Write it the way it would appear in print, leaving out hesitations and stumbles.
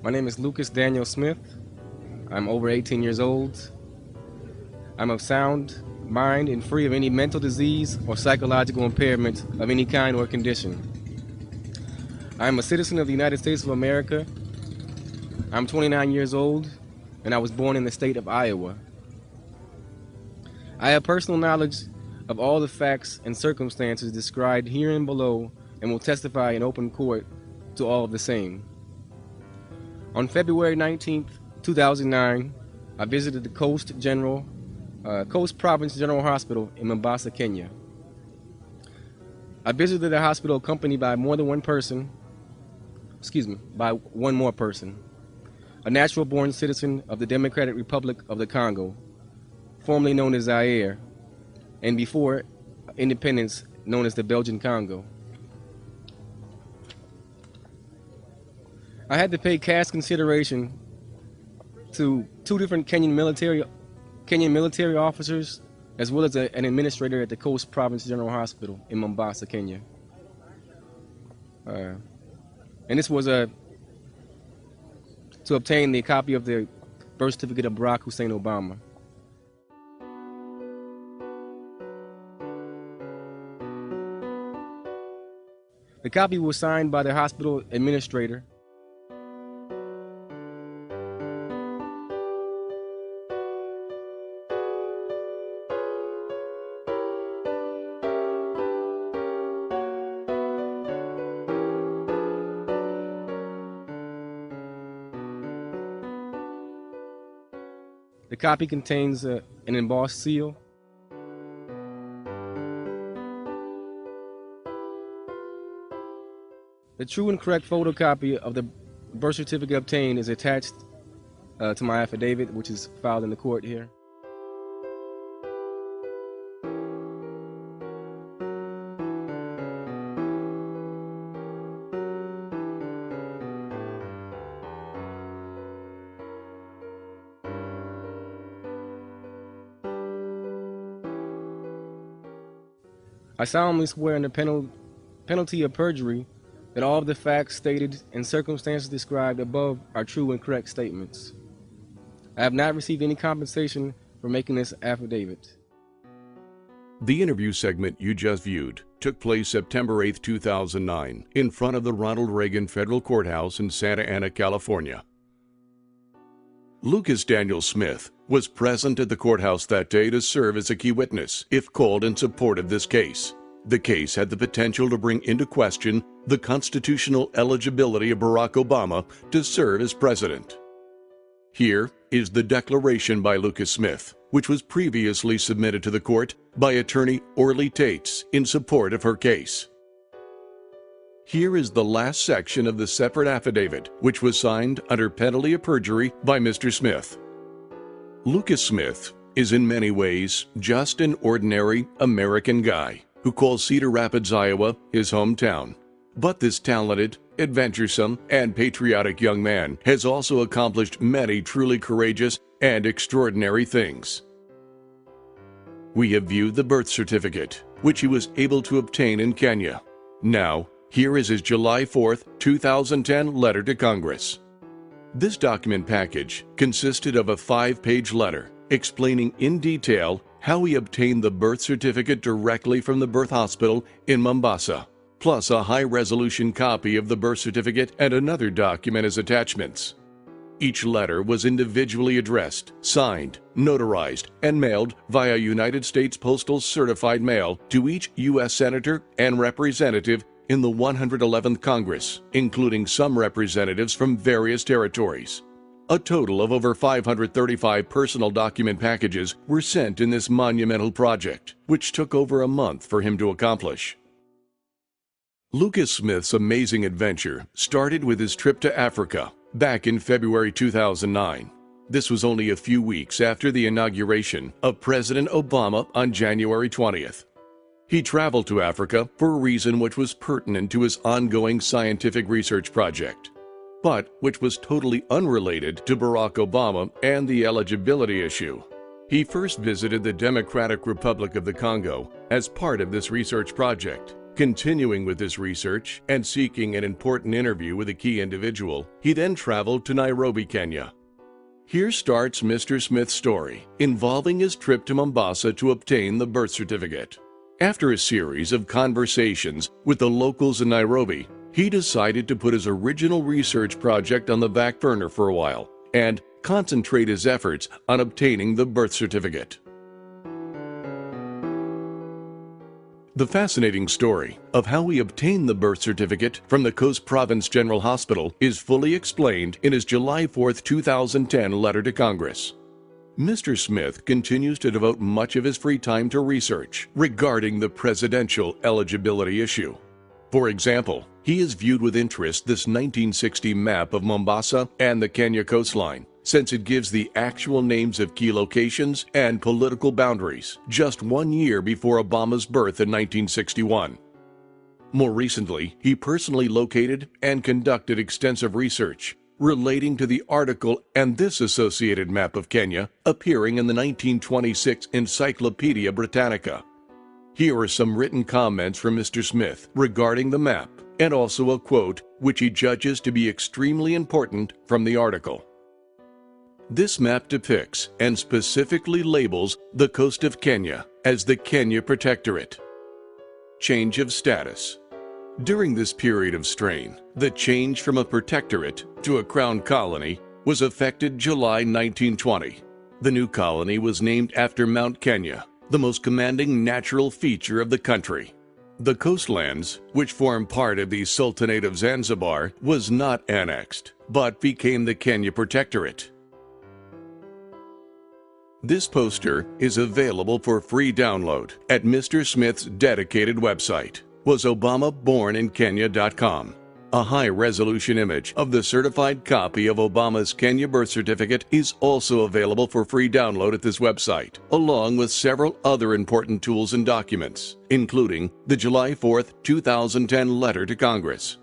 My name is Lucas Daniel Smith. I'm over 18 years old. I'm of sound mind and free of any mental disease or psychological impairment of any kind or condition. I am a citizen of the United States of America. I'm 29 years old, and I was born in the state of Iowa. I have personal knowledge of all the facts and circumstances described herein below and will testify in open court to all of the same. On February 19th, 2009, I visited the Coast Province General Hospital in Mombasa, Kenya. I visited the hospital accompanied by one more person, a natural-born citizen of the Democratic Republic of the Congo, formerly known as Zaire, and before independence known as the Belgian Congo. I had to pay cash consideration to two different Kenyan military officers, as well as an administrator at the Coast Province General Hospital in Mombasa, Kenya. And this was to obtain the copy of the birth certificate of Barack Hussein Obama. The copy was signed by the hospital administrator. The copy contains an embossed seal. The true and correct photocopy of the birth certificate obtained is attached to my affidavit, which is filed in the court here. I solemnly swear under penalty of perjury that all of the facts stated and circumstances described above are true and correct statements. I have not received any compensation for making this affidavit. The interview segment you just viewed took place September 8, 2009, in front of the Ronald Reagan Federal Courthouse in Santa Ana, California. Lucas Daniel Smith was present at the courthouse that day to serve as a key witness if called in support of this case. The case had the potential to bring into question the constitutional eligibility of Barack Obama to serve as president. Here is the declaration by Lucas Smith, which was previously submitted to the court by attorney Orly Tates in support of her case. Here is the last section of the separate affidavit, which was signed under penalty of perjury by Mr. Smith. Lucas Smith is in many ways just an ordinary American guy who calls Cedar Rapids, Iowa, his hometown. But this talented, adventuresome, and patriotic young man has also accomplished many truly courageous and extraordinary things. We have viewed the birth certificate, which he was able to obtain in Kenya. Now, here is his July 4th, 2010 letter to Congress. This document package consisted of a 5-page letter explaining in detail how he obtained the birth certificate directly from the birth hospital in Mombasa, plus a high-resolution copy of the birth certificate and another document as attachments. Each letter was individually addressed, signed, notarized, and mailed via United States Postal Certified Mail to each U.S. Senator and Representative in the 111th Congress, including some representatives from various territories. A total of over 535 personal document packages were sent in this monumental project, which took over a month for him to accomplish. Lucas Smith's amazing adventure started with his trip to Africa back in February 2009. This was only a few weeks after the inauguration of President Obama on January 20th. He traveled to Africa for a reason which was pertinent to his ongoing scientific research project, but which was totally unrelated to Barack Obama and the eligibility issue. He first visited the Democratic Republic of the Congo as part of this research project, Continuing with this research and seeking an important interview with a key individual, he then traveled to Nairobi, Kenya. Here starts Mr. Smith's story, involving his trip to Mombasa to obtain the birth certificate. After a series of conversations with the locals in Nairobi, he decided to put his original research project on the back burner for a while and concentrate his efforts on obtaining the birth certificate. The fascinating story of how he obtained the birth certificate from the Coast Province General Hospital is fully explained in his July 4, 2010 letter to Congress. Mr. Smith continues to devote much of his free time to research regarding the presidential eligibility issue. For example, he has viewed with interest this 1960 map of Mombasa and the Kenya coastline, since it gives the actual names of key locations and political boundaries just 1 year before Obama's birth in 1961. More recently, he personally located and conducted extensive research relating to the article and this associated map of Kenya appearing in the 1926 Encyclopedia Britannica. Here are some written comments from Mr. Smith regarding the map, and also a quote which he judges to be extremely important from the article. This map depicts and specifically labels the coast of Kenya as the Kenya Protectorate. Change of status. During this period of strain, the change from a protectorate to a crown colony was effected July 1920. The new colony was named after Mount Kenya, the most commanding natural feature of the country. The coastlands, which form part of the Sultanate of Zanzibar, was not annexed, but became the Kenya Protectorate. This poster is available for free download at Mr. Smith's dedicated website, wasobamaborninkenya.com. A high-resolution image of the certified copy of Obama's Kenya birth certificate is also available for free download at this website, along with several other important tools and documents, including the July 4, 2010 letter to Congress.